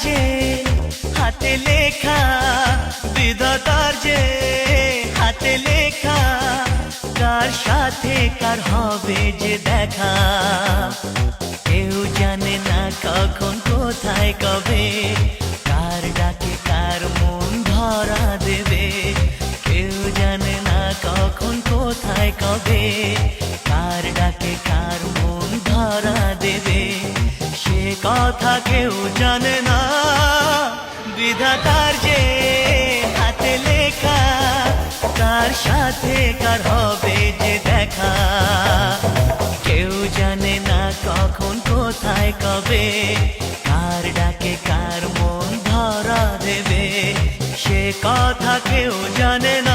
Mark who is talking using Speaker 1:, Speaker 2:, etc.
Speaker 1: যে হাতে লেখা, বিধাতার যে হাতে লেখা, কার সাথে কার হবে যে দেখা। কেউ জানে না কখন কোথায় কবে, কার ডাকে কার মন ধরা দেবে। কেউ জানে না কখন কোথায় কবে, কার ডাকে কার মন ধরা দেবে। সে কথা কেউ জানে না, বিধাতার যে হাতে লেখা, কার সাথে কার হবে যে দেখা। কেউ জানে না কখন কোথায় কবে, কার ডাকে কার মন ধরা দেবে। সে কথা কেউ জানে না।